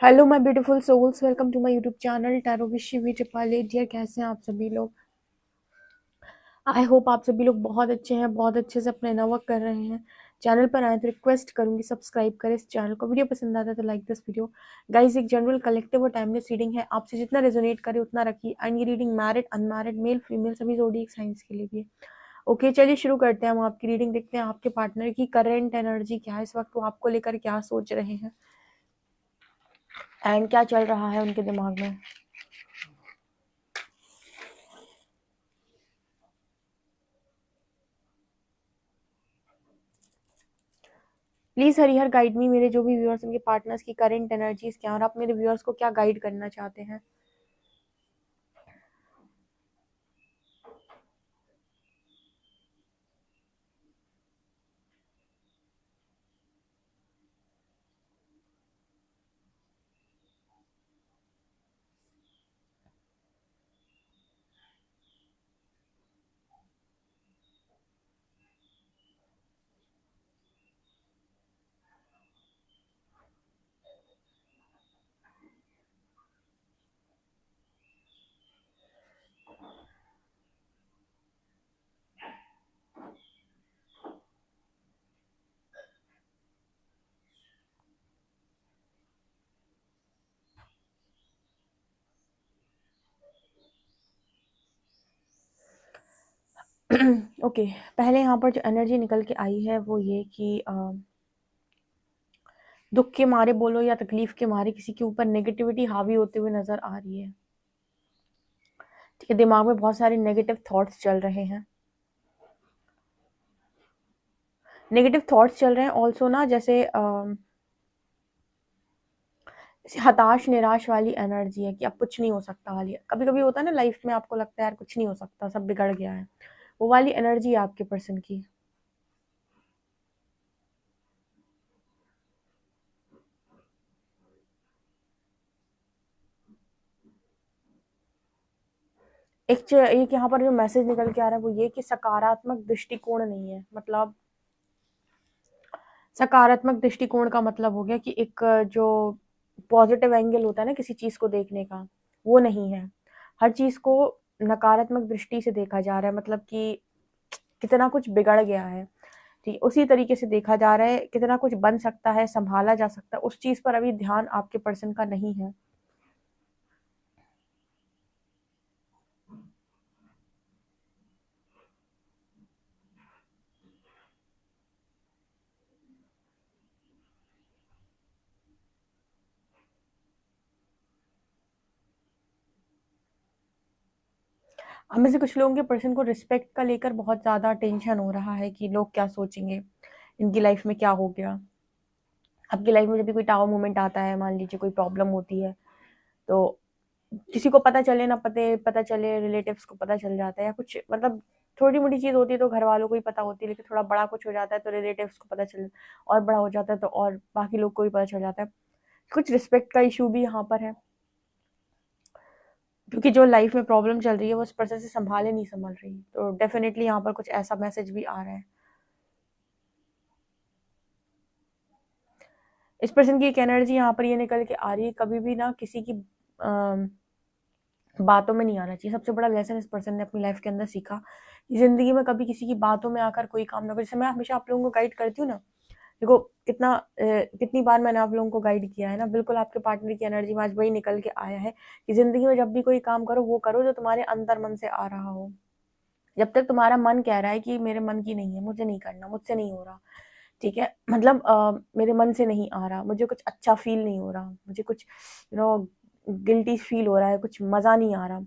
Hello my beautiful souls, welcome to my YouTube channel tarot with Shivi Tripale. Dear, कैसे हैं आप सभी लोग? आई होप आप सभी लोग बहुत अच्छे हैं, बहुत अच्छे से अपना इनर वर्क कर रहे हैं। चैनल पर आए तो रिक्वेस्ट करूंगी सब्सक्राइब करें इस चैनल को। वीडियो पसंद आता है तो लाइक दिस वीडियो। गाइस, एक जनरल कलेक्टिव और टाइमलेस रीडिंग है, आपसे जितना रेजोनेट करे उतना रखिए। एंड ये reading married, unmarried, male female सभी ज़ोडिएक साइंस के लिए भी है। ओके, चलिए शुरू करते हैं हम आपकी रीडिंग। देखते हैं आपके पार्टनर की करेंट एनर्जी क्या है, इस वक्त वो आपको लेकर क्या सोच रहे हैं एंड क्या चल रहा है उनके दिमाग में। प्लीज हरिहर गाइड मी, मेरे जो भी व्यूअर्स उनके पार्टनर्स की करंट एनर्जीज क्या, और आप मेरे व्यूअर्स को क्या गाइड करना चाहते हैं। ओके, पहले यहाँ पर जो एनर्जी निकल के आई है वो ये कि दुख के मारे बोलो या तकलीफ के मारे किसी के ऊपर नेगेटिविटी हावी होते हुए नजर आ रही है। ठीक है, दिमाग में बहुत सारे नेगेटिव थॉट्स चल रहे हैं। नेगेटिव थॉट्स चल रहे हैं ऑल्सो ना, जैसे हताश निराश वाली एनर्जी है कि अब कुछ नहीं हो सकता वाली। कभी कभी होता है ना लाइफ में, आपको लगता है यार कुछ नहीं हो सकता, सब बिगड़ गया है, वो वाली एनर्जी है आपके पर्सन की। एक यहाँ पर जो मैसेज निकल के आ रहा है वो ये कि सकारात्मक दृष्टिकोण नहीं है। मतलब सकारात्मक दृष्टिकोण का मतलब हो गया कि एक जो पॉजिटिव एंगल होता है ना किसी चीज को देखने का, वो नहीं है। हर चीज को नकारात्मक दृष्टि से देखा जा रहा है, मतलब कि कितना कुछ बिगड़ गया है। ठीक, उसी तरीके से देखा जा रहा है, कितना कुछ बन सकता है, संभाला जा सकता है, उस चीज पर अभी ध्यान आपके पर्सन का नहीं है। हमें से कुछ लोगों के पर्सन को रिस्पेक्ट का लेकर बहुत ज्यादा टेंशन हो रहा है कि लोग क्या सोचेंगे, इनकी लाइफ में क्या हो गया। आपकी लाइफ में जब भी कोई टावर मोमेंट आता है, मान लीजिए कोई प्रॉब्लम होती है, तो किसी को पता चले ना पता चले, रिलेटिव्स को पता चल जाता है, या कुछ मतलब थोड़ी मोटी चीज होती है तो घर वालों को ही पता होती है, लेकिन थोड़ा बड़ा कुछ हो जाता है तो रिलेटिव्स को पता चल, और बड़ा हो जाता है तो और बाकी लोग को भी पता चल जाता है। कुछ रिस्पेक्ट का इशू भी यहाँ पर है, क्योंकि जो लाइफ में प्रॉब्लम चल रही है वो उस पर्सन से संभाले नहीं संभल रही, तो डेफिनेटली यहाँ पर कुछ ऐसा मैसेज भी आ रहा है। इस पर्सन की एक एनर्जी यहाँ पर ये निकल के आ रही है, कभी भी ना किसी की बातों में नहीं आना चाहिए। सबसे बड़ा लेसन इस पर्सन ने अपनी लाइफ के अंदर सीखा कि जिंदगी में कभी किसी की बातों में आकर कोई काम ना करो। जैसे मैं हमेशा आप लोगों को गाइड करती हूँ ना, देखो कितनी बार मैंने आप लोगों को गाइड किया है ना, बिल्कुल आपके पार्टनर की एनर्जी में आज वही निकल के आया है कि जिंदगी में जब भी कोई काम करो वो करो जो तुम्हारे अंतर मन से आ रहा हो। जब तक तुम्हारा मन कह रहा है कि मेरे मन की नहीं है, मुझे नहीं करना, मुझसे नहीं हो रहा, ठीक है, मतलब मेरे मन से नहीं आ रहा, मुझे कुछ अच्छा फील नहीं हो रहा, मुझे कुछ गिल्टी फील हो रहा है, कुछ मजा नहीं आ रहा,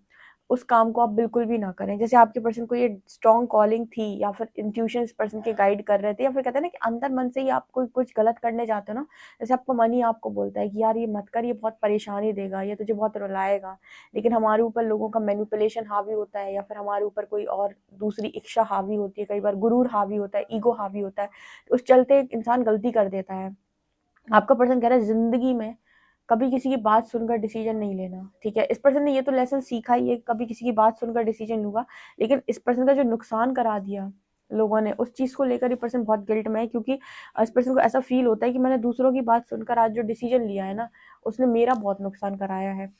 उस काम को आप बिल्कुल भी ना करें। जैसे आपके पर्सन को ये स्ट्रॉन्ग कॉलिंग थी, या फिर इंट्यूशन इस पर्सन के गाइड कर रहे थे, या फिर कहते हैं ना कि अंदर मन से ही आप कोई कुछ गलत करने जाते हो ना, जैसे आपका मन ही आपको बोलता है कि यार ये मत कर, ये बहुत परेशानी देगा, ये तुझे बहुत रुलाएगा, लेकिन हमारे ऊपर लोगों का मैनिपुलेशन हावी होता है, या फिर हमारे ऊपर कोई और दूसरी इच्छा हावी होती है, कई बार गुरूर हावी होता है, ईगो हावी होता है, तो उस चलते इंसान गलती कर देता है। आपका पर्सन कह रहा है जिंदगी में कभी किसी की बात सुनकर डिसीजन नहीं लेना। ठीक है, इस पर्सन ने ये तो लेसन सीखा ही है, कभी किसी की बात सुनकर डिसीजन लूंगा, लेकिन इस पर्सन का जो नुकसान करा दिया, लोगों ने, उस चीज़ को लेकर ये पर्सन बहुत गिल्ट में है, क्योंकि इस पर्सन को ऐसा फ़ील होता है कि मैंने दूसरों की बात सुनकर आज जो डिसीज़न लिया है ना, उसने मेरा बहुत नुकसान कराया है।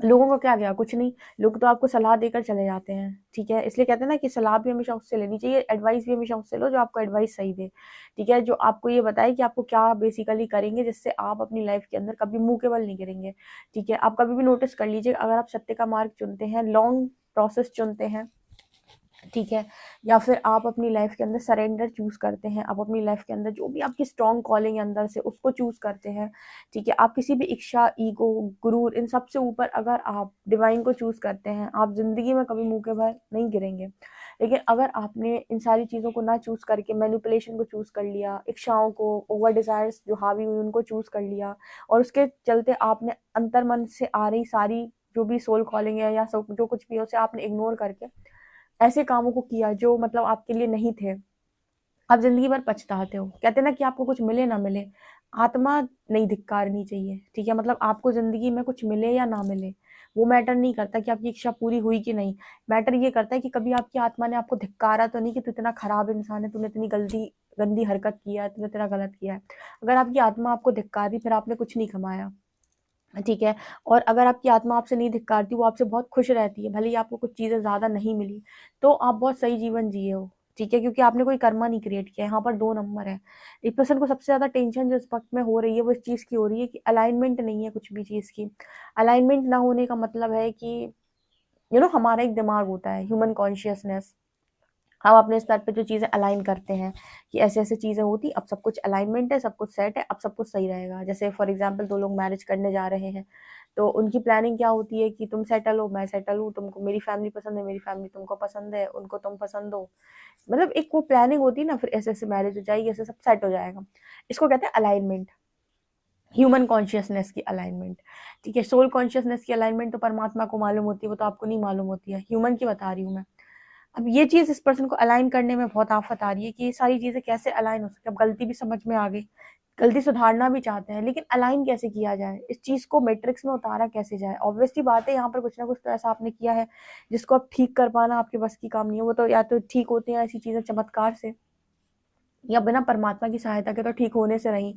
लोगों को क्या गया? कुछ नहीं। लोग तो आपको सलाह देकर चले जाते हैं, ठीक है? इसलिए कहते हैं ना कि सलाह भी हमेशा उससे लेनी चाहिए, एडवाइस भी हमेशा उससे लो जो आपको एडवाइस सही दे, ठीक है? जो आपको ये बताए कि आपको क्या बेसिकली करेंगे जिससे आप अपनी लाइफ़ के अंदर कभी मुँह के बल नहीं गिरेंगे, ठीक है? आप कभी भी नोटिस कर लीजिए, अगर आप सत्य का मार्ग चुनते हैं, लॉन्ग प्रोसेस चुनते हैं, ठीक है? या फिर आप अपनी लाइफ़ के अंदर सरेंडर चूज़ करते हैं, आप अपनी लाइफ़ के अंदर जो भी आपकी स्ट्रॉन्ग कॉलिंग है अंदर से उसको चूज़ करते हैं, ठीक है? आप किसी भी इच्छा, ईगो, गुरूर इन सब से ऊपर अगर आप डिवाइन को चूज़ करते हैं, आप ज़िंदगी में कभी मुँह के बल नहीं गिरेंगे। लेकिन अगर आपने इन सारी चीज़ों को ना चूज़ करके मैनिपुलेशन को चूज़ कर लिया, इच्छाओं को, ओवर डिज़ायर्स जो हावी हुई उनको चूज़ कर लिया और उसके चलते आपने अंतर्मन से आ रही सारी जो भी सोल कॉलिंग है या जो कुछ भी है उसे आपने इग्नोर करके ऐसे कामों को किया जो मतलब आपके लिए नहीं थे, आप ज़िंदगी भर पछताते हो। कहते हैं ना कि आपको कुछ मिले ना मिले, आत्मा नहीं धिक्कारनी चाहिए, ठीक है? मतलब आपको ज़िंदगी में कुछ मिले या ना मिले, वो मैटर नहीं करता कि आपकी इच्छा पूरी हुई कि नहीं। मैटर ये करता है कि कभी आपकी आत्मा ने आपको धिक्कारा तो नहीं कि तू इतना खराब इंसान है, तूने इतनी गंदी हरकत किया है, तूने इतना गलत किया है। अगर आपकी आत्मा आपको धिक्कारी फिर आपने कुछ नहीं कमाया, ठीक है? और अगर आपकी आत्मा आपसे नहीं धिक्कारती, वो आपसे बहुत खुश रहती है, भले ही आपको कुछ चीज़ें ज़्यादा नहीं मिली, तो आप बहुत सही जीवन जिए हो, ठीक है? क्योंकि आपने कोई कर्मा नहीं क्रिएट किया है, यहाँ पर 2 नंबर है। एक पर्सन को सबसे ज़्यादा टेंशन जो इस वक़्त में हो रही है, वो इस चीज़ की हो रही है कि अलाइनमेंट नहीं है कुछ भी चीज़ की। अलाइनमेंट ना होने का मतलब है कि हमारा एक दिमाग होता है, ह्यूमन कॉन्शियसनेस। हम अपने स्तर पे जो चीज़ें अलाइन करते हैं कि ऐसे-ऐसे चीज़ें होती, अब सब कुछ अलाइनमेंट है, सब कुछ सेट है, अब सब कुछ सही रहेगा। जैसे फॉर एग्ज़ाम्पल 2 लोग मैरिज करने जा रहे हैं, तो उनकी प्लानिंग क्या होती है कि तुम सेटल हो, मैं सेटल हूँ, तुमको मेरी फैमिली पसंद है, मेरी फैमिली तुमको पसंद है, उनको तुम पसंद हो। मतलब एक वो प्लानिंग होती है ना, फिर ऐसे-ऐसे मैरिज हो जाएगी, ऐसे सब सेट हो जाएगा। इसको कहते हैं अलाइनमेंट, ह्यूमन कॉन्शियसनेस की अलाइनमेंट, ठीक है? सोल कॉन्शियसनेस की अलाइनमेंट तो परमात्मा को मालूम होती है, वो तो आपको नहीं मालूम होती है, ह्यूमन की बता रही हूँ मैं। अब ये चीज़ इस पर्सन को अलाइन करने में बहुत आफ़त आ रही है कि ये सारी चीज़ें कैसे अलाइन हो सकती है। अब गलती भी समझ में आ गई, गलती सुधारना भी चाहते हैं, लेकिन अलाइन कैसे किया जाए? इस चीज़ को मैट्रिक्स में उतारा कैसे जाए? ऑब्वियस सी बात है यहाँ पर कुछ ना कुछ तो ऐसा आपने किया है, जिसको अब ठीक कर पाना आपके बस की काम नहीं है। वो तो या तो ठीक होते हैं ऐसी चीज़ें चमत्कार से या बिना परमात्मा की सहायता के तो ठीक होने से नहीं,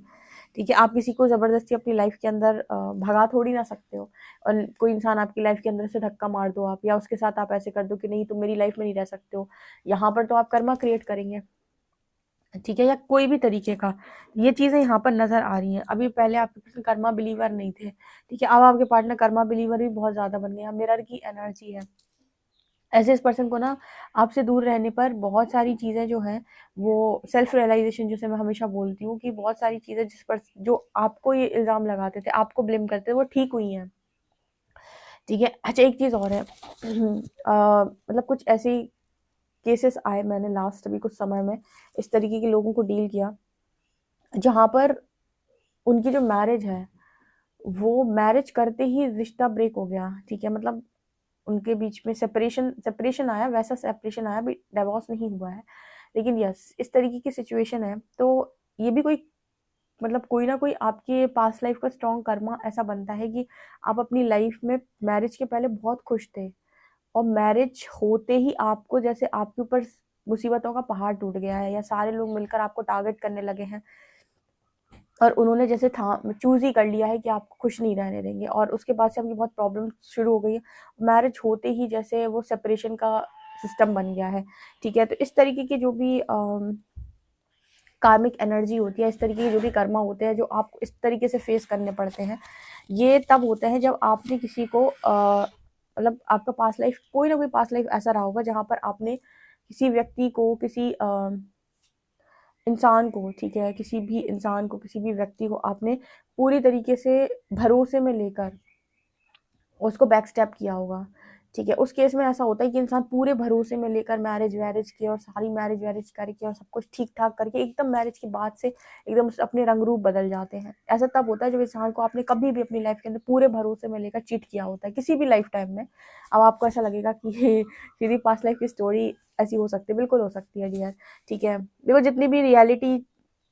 ठीक है? आप किसी को ज़बरदस्ती अपनी लाइफ़ के अंदर भगा थोड़ी ना सकते हो और कोई इंसान आपकी लाइफ़ के अंदर से धक्का मार दो आप या उसके साथ आप ऐसे कर दो कि नहीं तुम मेरी लाइफ़ में नहीं रह सकते हो। यहाँ पर तो आप कर्मा क्रिएट करेंगे, ठीक है? या कोई भी तरीके का, ये चीज़ें यहाँ पर नज़र आ रही हैं। अभी पहले आपके पर्सन कर्मा बिलीवर नहीं थे, ठीक है? अब आपके पार्टनर कर्मा बिलीवर भी बहुत ज़्यादा बन गए हैं, मिरर की एनर्जी है। ऐसे इस पर्सन को ना आपसे दूर रहने पर बहुत सारी चीज़ें जो हैं वो सेल्फ रियलाइज़ेशन जिसे मैं हमेशा बोलती हूँ कि बहुत सारी चीज़ें जिस पर जो आपको ये इल्ज़ाम लगाते थे, आपको ब्लेम करते थे, वो ठीक हुई हैं, ठीक है? अच्छा एक चीज़ और है मतलब कुछ ऐसी केसेस आए मैंने लास्ट अभी कुछ समय में इस तरीके के लोगों को डील किया, जहाँ पर उनकी जो मैरिज है, वो मैरिज करते ही रिश्ता ब्रेक हो गया, ठीक है? मतलब उनके बीच में सेपरेशन सेपरेशन आया, वैसा सेपरेशन आया, अभी डिवोर्स नहीं हुआ है। लेकिन यस, इस तरीके की सिचुएशन है, तो ये भी कोई मतलब कोई ना कोई आपके पास्ट लाइफ का स्ट्रॉन्ग कर्मा ऐसा बनता है कि आप अपनी लाइफ में मैरिज के पहले बहुत खुश थे और मैरिज होते ही आपको जैसे आपके ऊपर मुसीबतों का पहाड़ टूट गया है या सारे लोग मिलकर आपको टारगेट करने लगे हैं और उन्होंने जैसे था चूज़ ही कर लिया है कि आपको खुश नहीं रहने देंगे और उसके बाद से आपकी बहुत प्रॉब्लम शुरू हो गई है। मैरिज होते ही जैसे वो सेपरेशन का सिस्टम बन गया है, ठीक है? तो इस तरीके की जो भी कार्मिक एनर्जी होती है, इस तरीके के जो भी कर्मा होते हैं जो आपको इस तरीके से फेस करने पड़ते हैं, ये तब होते हैं जब आपने किसी को मतलब आपका पास्ट लाइफ कोई ना कोई पास्ट लाइफ ऐसा रहा होगा जहाँ पर आपने किसी व्यक्ति को किसी इंसान को, ठीक है? किसी भी इंसान को, किसी भी व्यक्ति को आपने पूरी तरीके से भरोसे में लेकर उसको बैक स्टेप किया होगा, ठीक है? उस केस में ऐसा होता है कि इंसान पूरे भरोसे में लेकर मैरिज-वैरिज की और सारी मैरिज-वैरिज करके और सब कुछ ठीक-ठाक करके एकदम मैरिज के बाद से एकदम से अपने रंग-रूप बदल जाते हैं। ऐसा तब होता है जब इंसान को आपने कभी भी अपनी लाइफ़ के अंदर पूरे भरोसे में लेकर चीट किया होता है, किसी भी लाइफ़ टाइम में। अब आपको ऐसा लगेगा कि ये मेरी पास्ट लाइफ़ की स्टोरी ऐसी हो सकती है, बिल्कुल हो सकती है डियर, ठीक है? देखो जितनी भी रियलिटी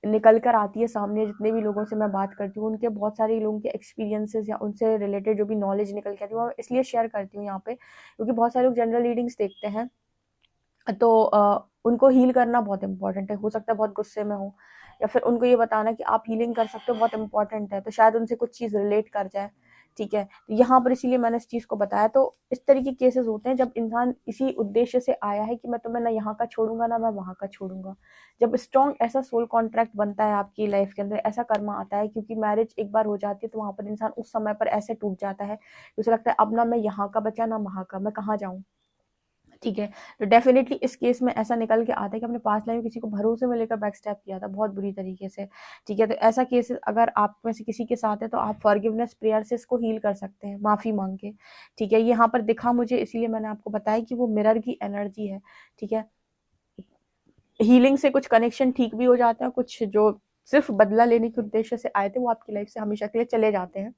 निकल कर आती है सामने जितने भी लोगों से मैं बात करती हूँ, उनके बहुत सारे लोगों के एक्सपीरियंसेस या उनसे रिलेटेड जो भी नॉलेज निकल के आती है, वो इसलिए शेयर करती हूँ यहाँ पे क्योंकि बहुत सारे लोग जनरल रीडिंग्स देखते हैं, तो उनको हील करना बहुत इंपॉर्टेंट है। हो सकता है बहुत गुस्से में हो, या फिर उनको ये बताना कि आप हीलिंग कर सकते हो बहुत इंपॉर्टेंट है, तो शायद उनसे कुछ चीज़ रिलेट कर जाए। ठीक है, तो यहाँ पर इसीलिए मैंने इस चीज़ को बताया। तो इस तरीके के केसेस होते हैं जब इंसान इसी उद्देश्य से आया है कि मैं तुम्हें ना यहाँ का छोड़ूंगा ना मैं वहाँ का छोड़ूंगा। जब स्ट्रॉन्ग ऐसा सोल कॉन्ट्रैक्ट बनता है आपकी लाइफ के अंदर, ऐसा कर्मा आता है, क्योंकि मैरिज एक बार हो जाती है तो वहाँ पर इंसान उस समय पर ऐसे टूट जाता है, उसे लगता है अब ना मैं यहाँ का बचा ना वहाँ का, मैं कहाँ जाऊँ। ठीक है, तो डेफिनेटली इस केस में ऐसा निकल के आता है कि अपने पास्ट लाइफ में किसी को भरोसे में लेकर बैक स्टेप किया था बहुत बुरी तरीके से। ठीक है, तो ऐसा केस अगर आप में से किसी के साथ है तो आप फॉरगिवनेस प्रेयर से इसको हील कर सकते हैं, माफ़ी मांग के। ठीक है, यहाँ पर दिखा मुझे, इसीलिए मैंने आपको बताया कि वो मिरर की एनर्जी है। ठीक है, हीलिंग से कुछ कनेक्शन ठीक भी हो जाते हैं, कुछ जो सिर्फ बदला लेने के उद्देश्य से आए थे वो आपकी लाइफ से हमेशा के लिए चले जाते हैं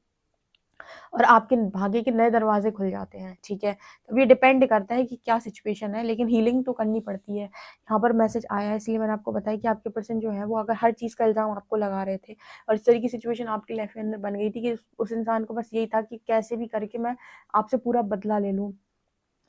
और आपके भाग्य के नए दरवाजे खुल जाते हैं। ठीक है, तो ये डिपेंड करता है कि क्या सिचुएशन है, लेकिन हीलिंग तो करनी पड़ती है। यहाँ पर मैसेज आया है इसलिए मैंने आपको बताया कि आपके पर्सन जो है वो अगर हर चीज़ का इल्ज़ाम आपको लगा रहे थे और इस तरह की सिचुएशन आपकी लाइफ के अंदर बन गई थी कि उस इंसान को बस यही था कि कैसे भी करके मैं आपसे पूरा बदला ले लूँ,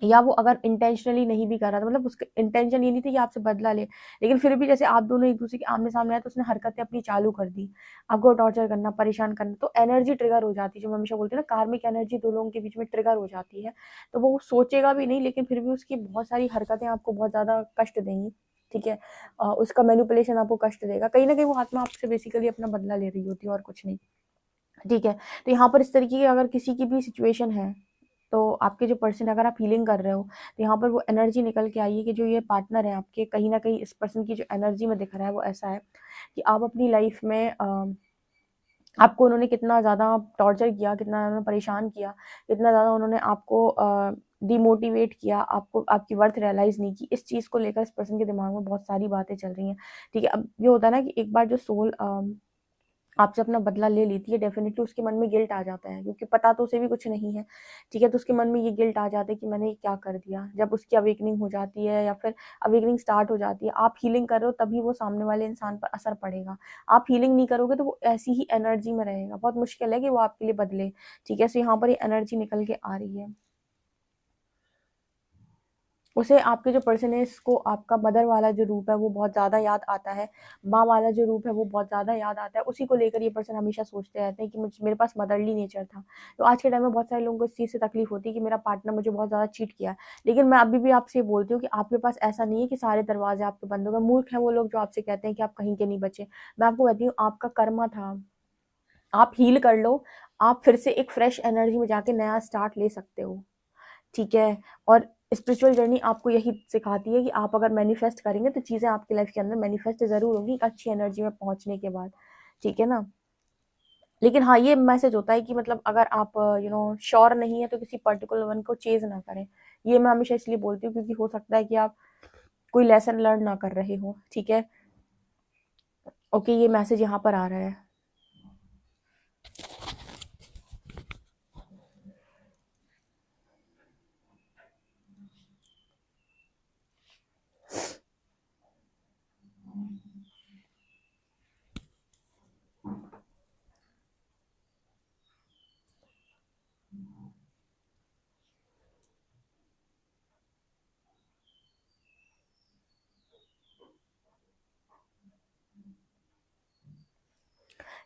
या वो अगर इंटेंशनली नहीं भी कर रहा था, मतलब उसका इंटेंशन ये नहीं थी कि आपसे बदला ले, लेकिन फिर भी जैसे आप दोनों एक दूसरे के आमने सामने आए तो उसने हरकतें अपनी चालू कर दी, आपको टॉर्चर करना, परेशान करना, तो एनर्जी ट्रिगर हो जाती है। जो मैं हमेशा बोलती हूँ ना, कार्मिक एनर्जी दो लोगों के बीच में ट्रिगर हो जाती है, तो वो सोचेगा भी नहीं, लेकिन फिर भी उसकी बहुत सारी हरकतें आपको बहुत ज़्यादा कष्ट देंगी। ठीक है, उसका मैनिपुलेशन आपको कष्ट देगा, कहीं ना कहीं वो आत्मा आपसे बेसिकली अपना बदला ले रही होती है और कुछ नहीं। ठीक है, तो यहाँ पर इस तरीके की अगर किसी की भी सिचुएशन है तो आपके जो पर्सन, अगर आप हीलिंग कर रहे हो तो यहाँ पर वो एनर्जी निकल के आई है कि जो ये पार्टनर है आपके, कहीं ना कहीं इस पर्सन की जो एनर्जी में दिख रहा है वो ऐसा है कि आप अपनी लाइफ में आपको उन्होंने कितना ज़्यादा टॉर्चर किया, कितना ज़्यादा परेशान किया, कितना ज़्यादा उन्होंने आपको डिमोटिवेट किया, आपको आपकी वर्थ रियलाइज़ नहीं की। इस चीज़ को लेकर इस पर्सन के दिमाग में बहुत सारी बातें चल रही हैं। ठीक है, अब ये होता है ना कि एक बार जो सोल आपसे अपना बदला ले लेती है, डेफिनेटली उसके मन में गिल्ट आ जाता है, क्योंकि पता तो उसे भी कुछ नहीं है। ठीक है, तो उसके मन में ये गिल्ट आ जाता है कि मैंने ये क्या कर दिया। जब उसकी अवेकनिंग हो जाती है या फिर अवेकनिंग स्टार्ट हो जाती है, आप हीलिंग कर रहे हो तभी वो सामने वाले इंसान पर असर पड़ेगा। आप हीलिंग नहीं करोगे तो वो ऐसी ही एनर्जी में रहेगा, बहुत मुश्किल है कि वो आपके लिए बदले। ठीक है, सो यहाँ पर ये एनर्जी निकल के आ रही है। उसे आपके जो पर्सन है इसको आपका मदर वाला जो रूप है वो बहुत ज़्यादा याद आता है, माँ वाला जो रूप है वो बहुत ज़्यादा याद आता है। उसी को लेकर ये पर्सन हमेशा सोचते रहते हैं कि मेरे पास मदरली नेचर था। तो आज के टाइम में बहुत सारे लोगों को इस चीज़ से तकलीफ होती है कि मेरा पार्टनर मुझे बहुत ज़्यादा चीट किया है। लेकिन मैं अभी भी आपसे ये बोलती हूँ कि आपके पास ऐसा नहीं है कि सारे दरवाजे आपके बंद हो गए। मूर्ख हैं वो लोग जो आपसे कहते हैं कि आप कहीं के नहीं बचे। मैं आपको कहती हूँ आपका कर्मा था, आप हील कर लो, आप फिर से एक फ्रेश एनर्जी में जाके नया स्टार्ट ले सकते हो। ठीक है, और स्पिरिचुअल जर्नी आपको यही सिखाती है कि आप अगर मैनिफेस्ट करेंगे तो चीज़ें आपकी लाइफ के अंदर मैनिफेस्ट ज़रूर होंगी एक अच्छी एनर्जी में पहुंचने के बाद। ठीक है ना, लेकिन हाँ ये मैसेज होता है कि मतलब अगर आप श्योर नहीं है तो किसी पर्टिकुलर वन को चेज ना करें। ये मैं हमेशा इसलिए बोलती हूँ क्योंकि हो सकता है कि आप कोई लेसन लर्न ना कर रहे हो। ठीक है, ओके, ये मैसेज यहाँ पर आ रहा है।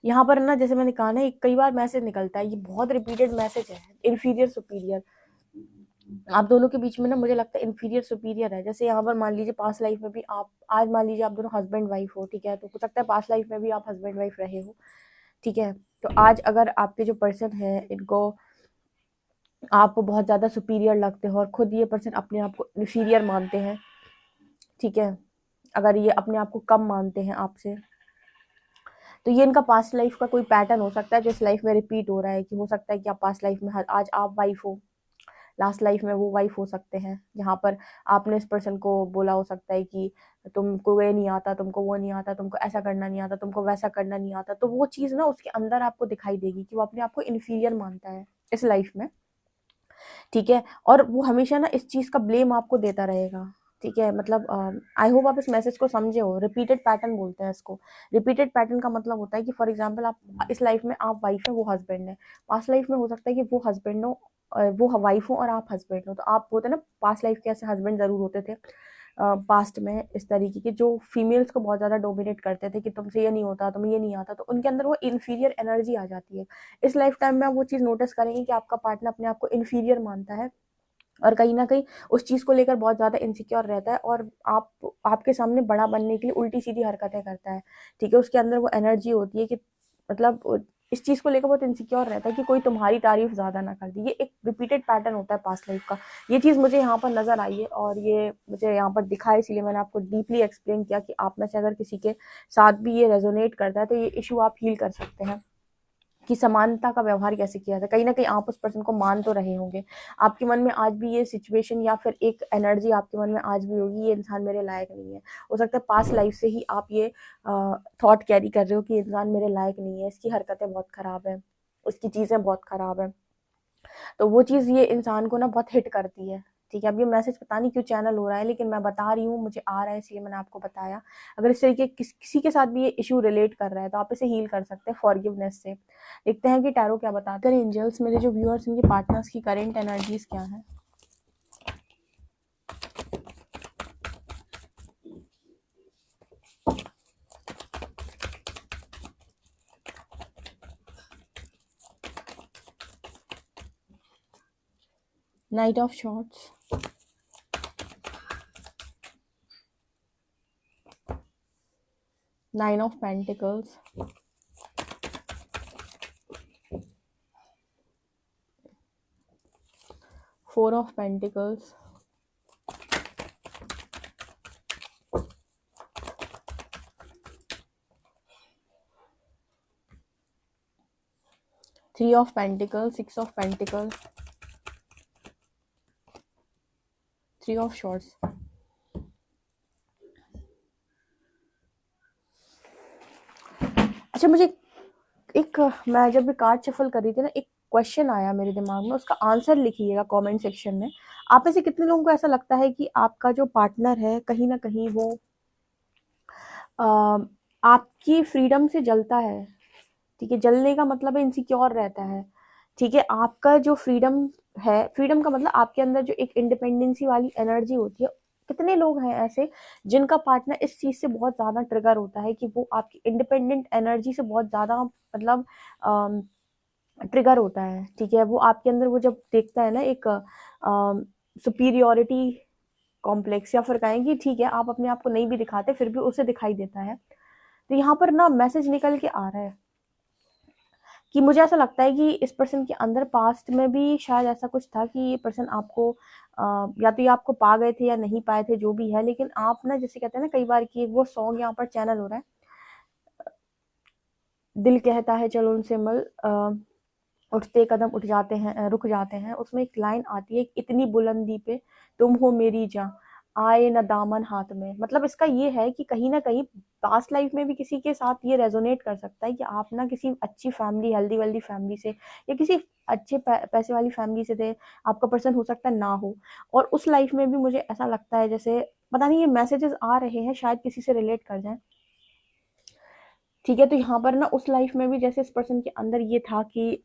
यहाँ पर ना जैसे मैंने कहा ना, एक कई बार मैसेज निकलता है, ये बहुत रिपीटेड मैसेज है, इन्फीरियर सुपीरियर। आप दोनों के बीच में ना मुझे लगता है इन्फीरियर सुपीरियर है। जैसे यहाँ पर मान लीजिए पास्ट लाइफ में भी आप, आज मान लीजिए आप दोनों हस्बैंड वाइफ हो। ठीक है, तो हो सकता है पास्ट लाइफ में भी आप हस्बैंड वाइफ रहे हो। ठीक है, तो आज अगर आपके जो पर्सन है इनको आप बहुत ज़्यादा सुपीरियर लगते हो और खुद ये पर्सन अपने आप को इन्फीरियर मानते हैं। ठीक है, अगर ये अपने आप को कम मानते हैं आपसे, तो ये इनका पास्ट लाइफ का कोई पैटर्न हो सकता है जो इस लाइफ में रिपीट हो रहा है। कि हो सकता है कि आप पास्ट लाइफ में आज आप वाइफ हो, लास्ट लाइफ में वो वाइफ हो सकते हैं, जहाँ पर आपने इस पर्सन को बोला हो सकता है कि तुमको ये नहीं आता, तुमको वो नहीं आता, तुमको ऐसा करना नहीं आता, तुमको वैसा करना नहीं आता। तो वो चीज़ ना उसके अंदर आपको दिखाई देगी कि वो अपने आप को इन्फीरियर मानता है इस लाइफ में। ठीक है, और वो हमेशा ना इस चीज़ का ब्लेम आपको देता रहेगा। ठीक है, मतलब आई होप आप इस मैसेज को समझे हो। रिपीटेड पैटर्न बोलते हैं इसको। रिपीटेड पैटर्न का मतलब होता है कि फॉर एग्जांपल आप इस लाइफ में आप वाइफ है, वो हस्बैंड है। पास्ट लाइफ में हो सकता है कि वो हस्बैंड हो, वो वाइफ हो और आप हस्बैंड हो। तो आप होते हैं ना, पास्ट लाइफ के ऐसे हस्बैंड जरूर होते थे पास्ट में इस तरीके के जो फीमेल्स को बहुत ज़्यादा डोमिनेट करते थे कि तुमसे ये नहीं होता, तुम्हें ये नहीं आता, तो उनके अंदर वो इन्फीरियर एनर्जी आ जाती है। इस लाइफ टाइम में आप वो चीज़ नोटिस करेंगे कि आपका पार्टनर अपने आप को इन्फीरियर मानता है और कहीं न कहीं उस चीज़ को लेकर बहुत ज़्यादा इनसिक्योर रहता है और आपके सामने बड़ा बनने के लिए उल्टी-सीधी हरकतें करता है, ठीक है? उसके अंदर वो एनर्जी होती है कि मतलब इस चीज़ को लेकर बहुत इनसिक्योर रहता है कि कोई तुम्हारी तारीफ़ ज़्यादा ना कर दे। ये एक रिपीटेड पैटर्न होता है पास्ट लाइफ़ का। ये चीज़ मुझे यहाँ पर नज़र आई है और ये मुझे यहाँ पर दिखा है, इसीलिए मैंने आपको डीपली एक्सप्लेन किया कि आप में से अगर किसी के साथ भी ये रेज़ोनेट करता है, तो ये इश्यू आप हील कर सकते हैं। कि समानता का व्यवहार कैसे किया जाए। कहीं न कहीं आप उस पर्सन को मान तो रहे होंगे। आपके मन में आज भी ये सिचुएशन या फिर एक एनर्जी आपके मन में आज भी होगी, ये इंसान मेरे लायक नहीं है। हो सकता है पास्ट लाइफ से ही आप ये थॉट कैरी कर रहे हो कि ये इंसान मेरे लायक नहीं है, इसकी हरकतें बहुत खराब हैं, उसकी चीज़ें बहुत खराब हैं। तो वो चीज़ ये इंसान को ना बहुत हिट करती है, ठीक है? अब ये मैसेज पता नहीं क्यों चैनल हो रहा है, लेकिन मैं बता रही हूँ, मुझे आ रहा है इसलिए मैंने आपको बताया। अगर इस तरीके किसी के साथ भी ये इश्यू रिलेट कर रहा है, तो आप इसे हील कर सकते हैं फॉरगिवनेस से। देखते हैं कि टैरो क्या बताते हैं। एंजल्स, मेरे जो व्यूअर्स, इनके पार्टनर्स की करेंट एनर्जीज क्या है? Night of shorts, nine of pentacles, four of pentacles, three of pentacles, six of pentacles, three of shorts. अच्छा, मुझे एक मैं जब भी कार्ड शफल कर रही थी ना, एक क्वेश्चन आया मेरे दिमाग में, उसका आंसर लिखिएगा कमेंट सेक्शन में। आप में से कितने लोगों को ऐसा लगता है कि आपका जो पार्टनर है कहीं ना कहीं वो आपकी फ्रीडम से जलता है? ठीक है, जलने का मतलब है इनसिक्योर रहता है। ठीक है, आपका जो फ्रीडम है, फ्रीडम का मतलब आपके अंदर जो एक इंडिपेंडेंसी वाली एनर्जी होती है। कितने लोग हैं ऐसे जिनका पार्टनर इस चीज से बहुत ज्यादा ट्रिगर होता है कि वो आपकी इंडिपेंडेंट एनर्जी से बहुत ज्यादा मतलब ट्रिगर होता है? ठीक है, वो आपके अंदर वो जब देखता है ना एक सुपीरियोरिटी कॉम्प्लेक्स, या फिर कहें कि ठीक है आप अपने आप को नहीं भी दिखाते फिर भी उसे दिखाई देता है। तो यहाँ पर ना मैसेज निकल के आ रहा है कि मुझे ऐसा लगता है कि इस पर्सन के अंदर पास्ट में भी शायद ऐसा कुछ था कि ये पर्सन आपको या तो ये आपको पा गए थे या नहीं पाए थे, जो भी है, लेकिन आप ना जैसे कहते हैं ना कई बार कि वो सॉन्ग यहाँ पर चैनल हो रहा है, दिल कहता है चलो उनसे मल, उठते कदम उठ जाते हैं, रुक जाते हैं। उसमें एक लाइन आती है, इतनी बुलंदी पे तुम हो मेरी जान, आए न दामन हाथ में। मतलब इसका ये है कि कहीं ना कहीं पास्ट लाइफ में भी किसी के साथ ये रेजोनेट कर सकता है कि आप ना किसी अच्छी फैमिली, हेल्दी वेल्दी फैमिली से या किसी अच्छे पैसे वाली फैमिली से थे। आपका पर्सन हो सकता है ना हो, और उस लाइफ में भी मुझे ऐसा लगता है जैसे पता नहीं ये मैसेजेस आ रहे हैं, शायद किसी से रिलेट कर जाए। ठीक है, तो यहाँ पर ना उस लाइफ में भी जैसे इस पर्सन के अंदर ये था कि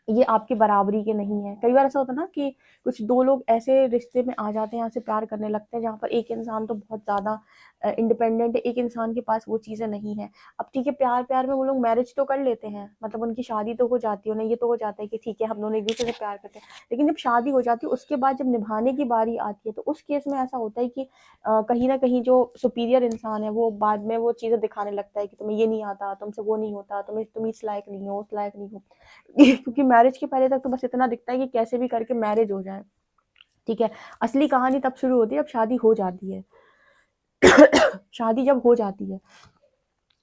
ये आपकी बराबरी के नहीं है। कई बार ऐसा होता है ना कि कुछ दो लोग ऐसे रिश्ते में आ जाते हैं, यहाँ से प्यार करने लगते हैं जहाँ पर एक इंसान तो बहुत ज़्यादा इंडिपेंडेंट है, एक इंसान के पास वो चीज़ें नहीं है। अब ठीक है, प्यार प्यार में वो लोग मैरिज तो कर लेते हैं, मतलब उनकी शादी तो हो जाती है, उन्हें ये तो हो जाता है कि ठीक है हम दोनों एक दूसरे से प्यार करते हैं। लेकिन जब शादी हो जाती है उसके बाद जब निभाने की बारी आती है, तो उस केस में ऐसा होता है कि कहीं ना कहीं जो सुपीरियर इंसान है वो बाद में वो चीज़ें दिखाने लगता है कि तुम्हें ये नहीं आता, तुमसे वो नहीं होता, तुम इस लायक नहीं हो, उस लायक नहीं हो। क्योंकि मैरिज के पहले तक तो बस इतना दिखता है कि कैसे भी करके मैरिज हो जाए। ठीक है, असली कहानी तब शुरू होती है जब शादी हो जाती है। शादी जब हो जाती है,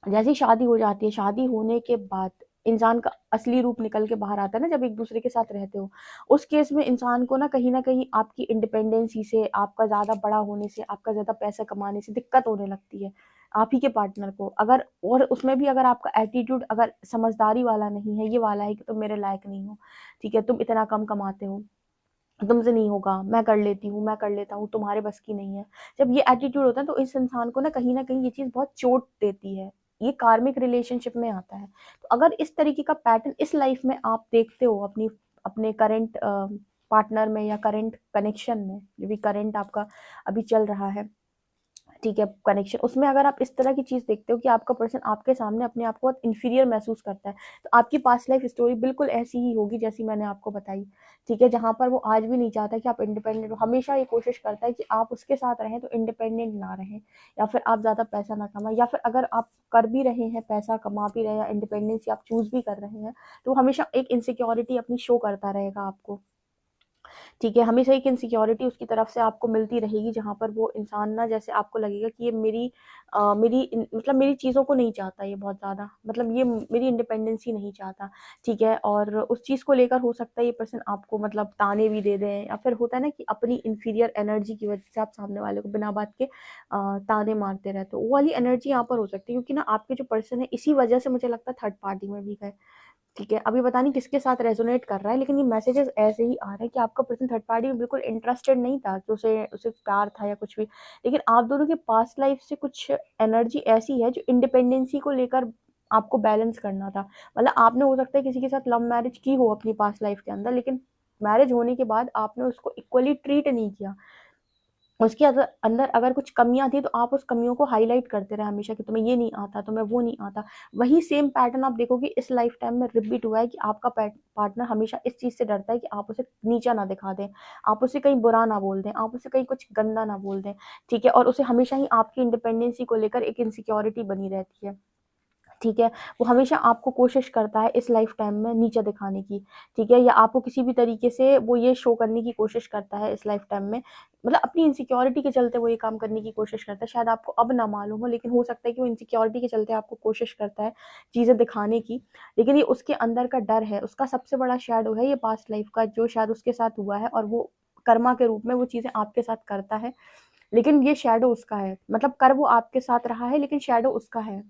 जैसी शादी हो जाती है, शादी होने के बाद इंसान का असली रूप निकल के बाहर आता है ना, जब एक दूसरे के साथ रहते हो। उस केस में इंसान को ना कहीं आपकी इंडिपेंडेंसी से, आपका ज़्यादा बड़ा होने से, आपका ज़्यादा पैसा कमाने से दिक्कत होने लगती है आप ही के पार्टनर को। अगर और उसमें भी अगर आपका एटीट्यूड अगर समझदारी वाला नहीं है, ये वाला है कि तुम मेरे लायक नहीं हो, ठीक है, तुम इतना कम कमाते हो, तुमसे नहीं होगा, मैं कर लेती हूँ, मैं कर लेता हूँ, तुम्हारे बस की नहीं है। जब ये एटीट्यूड होता है तो इस इंसान को ना कहीं ये चीज़ बहुत चोट देती है। ये कार्मिक रिलेशनशिप में आता है। तो अगर इस तरीके का पैटर्न इस लाइफ में आप देखते हो अपनी अपने करंट पार्टनर में या करंट कनेक्शन में, जो भी करंट आपका अभी चल रहा है, ठीक है, कनेक्शन, उसमें अगर आप इस तरह की चीज़ देखते हो कि आपका पर्सन आपके सामने अपने आप को बहुत इन्फीरियर महसूस करता है, तो आपकी पास्ट लाइफ स्टोरी बिल्कुल ऐसी ही होगी जैसी मैंने आपको बताई, ठीक है, जहाँ पर वो आज भी नहीं चाहता कि आप इंडिपेंडेंट हो, हमेशा ये कोशिश करता है कि आप उसके साथ रहें तो इंडिपेंडेंट ना रहें, या फिर आप ज़्यादा पैसा ना कमाएं, या फिर अगर आप कर भी रहे हैं, पैसा कमा भी रहे हैं, इंडिपेंडेंस आप चूज भी कर रहे हैं, तो हमेशा एक इनसिक्योरिटी अपनी शो करता रहेगा आपको, ठीक है, हमेशा एक इनसिक्योरिटी उसकी तरफ से आपको मिलती रहेगी, जहाँ पर वो इंसान ना, जैसे आपको लगेगा कि ये मतलब मेरी चीज़ों को नहीं चाहता, ये बहुत ज़्यादा, मतलब ये मेरी इंडिपेंडेंसी नहीं चाहता, ठीक है, और उस चीज़ को लेकर हो सकता है ये पर्सन आपको मतलब ताने भी दे दें, या फिर होता है ना कि अपनी इन्फीरियर एनर्जी की वजह से आप सामने वाले को बिना बात के ताने मारते रहते हो, वो वाली एनर्जी यहाँ पर हो सकती है, क्योंकि ना आपके जो पर्सन है इसी वजह से मुझे लगता है थर्ड पार्टी में भी गए, ठीक है, अभी पता नहीं किसके साथ रेजोनेट कर रहा है, लेकिन ये मैसेजेस ऐसे ही आ रहे हैं कि आपका पर्सन थर्ड पार्टी में बिल्कुल इंटरेस्टेड नहीं था, कि उसे उसे प्यार था या कुछ भी, लेकिन आप दोनों के पास्ट लाइफ से कुछ एनर्जी ऐसी है जो इंडिपेंडेंसी को लेकर आपको बैलेंस करना था, मतलब आपने हो सकता है किसी के साथ लव मैरिज की हो अपनी पास्ट लाइफ के अंदर, लेकिन मैरिज होने के बाद आपने उसको इक्वली ट्रीट नहीं किया, उसके अंदर अगर कुछ कमियां थी तो आप उस कमियों को हाईलाइट करते रहे हमेशा कि तुम्हें ये नहीं आता, तुम्हें वो नहीं आता, वही सेम पैटर्न आप देखोगे इस लाइफ टाइम में रिपीट हुआ है, कि आपका पार्टनर हमेशा इस चीज से डरता है कि आप उसे नीचा ना दिखा दें, आप उसे कहीं बुरा ना बोल दें, आप उसे कहीं कुछ गंदा ना बोल दें, ठीक है, और उसे हमेशा ही आपकी इंडिपेंडेंसी को लेकर एक इनसिक्योरिटी बनी रहती है, ठीक है, वो हमेशा आपको कोशिश करता है इस लाइफ टाइम में नीचे दिखाने की, ठीक है, या आपको किसी भी तरीके से वो ये शो करने की कोशिश करता है इस लाइफ टाइम में, मतलब अपनी इनसिक्योरिटी के चलते वो ये काम करने की कोशिश करता है, शायद आपको अब ना मालूम हो, लेकिन हो सकता है कि वो इनसिक्योरिटी के चलते आपको कोशिश करता है चीज़ें दिखाने की, लेकिन ये उसके अंदर का डर है, उसका सबसे बड़ा शैडो है ये पास्ट लाइफ का, जो शायद उसके साथ हुआ है, और वो कर्मा के रूप में वो चीज़ें आपके साथ करता है, लेकिन ये शैडो उसका है, मतलब कर वो आपके साथ रहा है, लेकिन शैडो उसका है,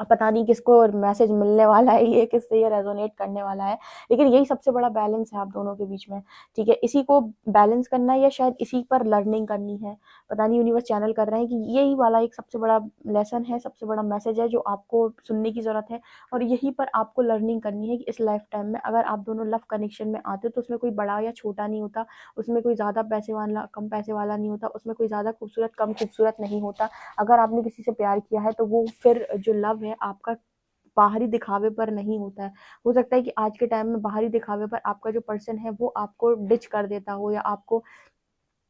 पता नहीं किसको मैसेज मिलने वाला है, ये किससे ये रेजोनेट करने वाला है, लेकिन यही सबसे बड़ा बैलेंस है आप दोनों के बीच में, ठीक है, इसी को बैलेंस करना है, या शायद इसी पर लर्निंग करनी है, पता नहीं, यूनिवर्स चैनल कर रहे हैं कि यही वाला एक सबसे बड़ा लेसन है, सबसे बड़ा मैसेज है जो आपको सुनने की जरूरत है, और यही पर आपको लर्निंग करनी है कि इस लाइफ टाइम में अगर आप दोनों लव कनेक्शन में आते हो तो उसमें कोई बड़ा या छोटा नहीं होता, उसमें कोई ज़्यादा पैसे वाला कम पैसे वाला नहीं होता, उसमें कोई ज़्यादा खूबसूरत कम खूबसूरत नहीं होता, अगर आपने किसी से प्यार किया है तो वो फिर जो लव है आपका बाहरी दिखावे पर नहीं होता है, हो सकता है कि आज के टाइम में बाहरी दिखावे पर आपका जो पर्सन है वो आपको डिच कर देता हो, या आपको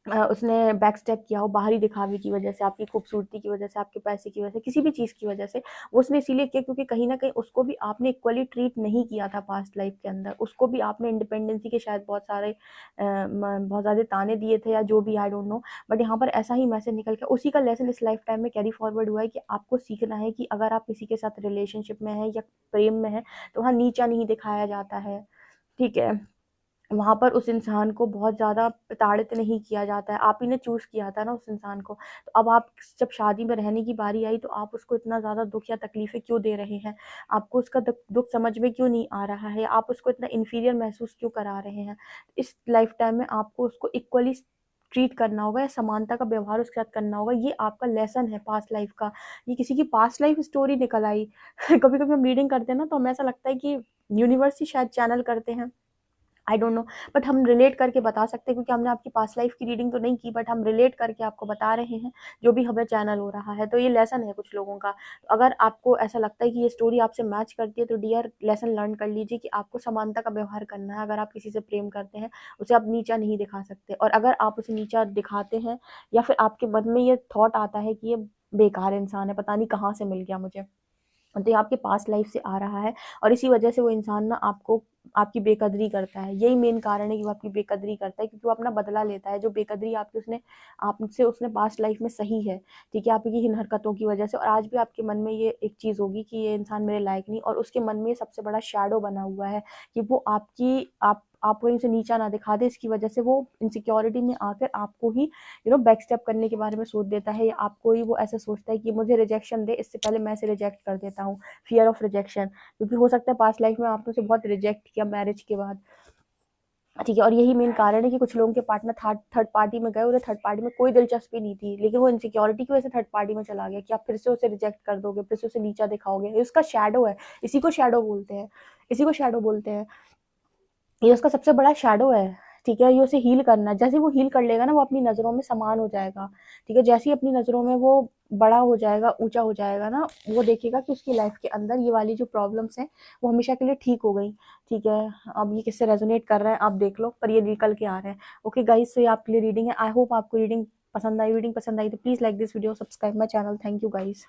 उसने बैक स्टेप किया हो बाहरी दिखावे की वजह से, आपकी खूबसूरती की वजह से, आपके पैसे की वजह से, किसी भी चीज़ की वजह से, वो उसने इसीलिए किया क्योंकि कहीं ना कहीं उसको भी आपने इक्वली ट्रीट नहीं किया था पास्ट लाइफ के अंदर, उसको भी आपने इंडिपेंडेंसी के शायद बहुत ज़्यादा ताने दिए थे, या जो भी, आई डोंट नो, बट यहाँ पर ऐसा ही मैसेज निकल के उसी का लेसन इस लाइफ टाइम में कैरी फॉरवर्ड हुआ है, कि आपको सीखना है कि अगर आप किसी के साथ रिलेशनशिप में है या प्रेम में है तो वहाँ नीचा नहीं दिखाया जाता है, ठीक है, वहाँ पर उस इंसान को बहुत ज़्यादा प्रताड़ित नहीं किया जाता है, आप ही ने चूज़ किया था ना उस इंसान को, तो अब आप जब शादी में रहने की बारी आई तो आप उसको इतना ज़्यादा दुःख या तकलीफ़ें क्यों दे रहे हैं? आपको उसका दुःख समझ में क्यों नहीं आ रहा है? आप उसको इतना इन्फीरियर महसूस क्यों करा रहे हैं? इस लाइफ़ टाइम में आपको उसको इक्वली ट्रीट करना होगा, या समानता का व्यवहार उसके साथ करना होगा, ये आपका लेसन है पास्ट लाइफ़ का। ये किसी की पास्ट लाइफ़ स्टोरी निकल आई। कभी-कभी हम रीडिंग करते हैं ना तो हमें ऐसा लगता है कि यूनिवर्स ही शायद चैनल करते हैं। आई डोंट नो, बट हम रिलेट करके बता सकते हैं, क्योंकि हमने आपकी पास्ट लाइफ की रीडिंग तो नहीं की, बट हम रिलेट करके आपको बता रहे हैं जो भी हमें चैनल हो रहा है, तो ये लेसन है कुछ लोगों का, तो अगर आपको ऐसा लगता है कि ये स्टोरी आपसे मैच करती है तो डियर लेसन लर्न कर लीजिए कि आपको समानता का व्यवहार करना है, अगर आप किसी से प्रेम करते हैं उसे आप नीचा नहीं दिखा सकते, और अगर आप उसे नीचा दिखाते हैं या फिर आपके मन में ये थॉट आता है कि ये बेकार इंसान है, पता नहीं कहाँ से मिल गया मुझे, तो ये आपके पास्ट लाइफ से आ रहा है, और इसी वजह से वो इंसान ना आपको आपकी बेकदरी करता है, यही मेन कारण है कि वो आपकी बेकदरी करता है, क्योंकि वो अपना बदला लेता है, जो बेकदरी आपसे उसने पास्ट लाइफ में सही है, ठीक है, आपकी इन हरकतों की वजह से, और आज भी आपके मन में ये एक चीज़ होगी कि ये इंसान मेरे लायक नहीं, और उसके मन में सबसे बड़ा शैडो बना हुआ है कि वो आप कहीं से नीचा ना दिखा दे, इसकी वजह से वो इनसिक्योरिटी में आकर आपको ही बैक स्टेप करने के बारे में सोच देता है, या आपको ही वो ऐसा सोचता है कि मुझे रिजेक्शन दे, इससे पहले मैं इसे रिजेक्ट कर देता हूँ, फियर ऑफ रिजेक्शन, क्योंकि हो सकता है पास्ट लाइफ में आपने उसे बहुत रिजेक्ट किया मैरिज के बाद, ठीक है, और यही मेन कारण है कि कुछ लोगों के पार्टनर थर्ड पार्टी में गए, उन्हें थर्ड पार्टी में कोई दिलचस्पी नहीं थी, लेकिन वो इनसिक्योरिटी की वजह से थर्ड पार्टी में चला गया कि आप फिर से उसे रिजेक्ट कर दोगे, फिर से उसे नीचा दिखाओगे, ये उसका शैडो है, इसी को शैडो बोलते हैं, इसी को शैडो बोलते हैं, ये उसका सबसे बड़ा शैडो है, ठीक है, ये उसे हील करना है। जैसे वो हील कर लेगा ना, वो अपनी नज़रों में समान हो जाएगा, ठीक है। जैसे ही अपनी नज़रों में वो बड़ा हो जाएगा, ऊंचा हो जाएगा ना, वो देखेगा कि उसकी लाइफ के अंदर ये वाली जो प्रॉब्लम्स हैं वो हमेशा के लिए ठीक हो गई, ठीक है। अब ये किससे रेजोनेट कर रहा है आप देख लो, पर ये निकल के आ रहा है। ओके गाइस, तो ये आपके लिए रीडिंग है। आई होप आपको रीडिंग पसंद आई। रीडिंग पसंद आई तो please like this video, subscribe my channel. Thank you guys.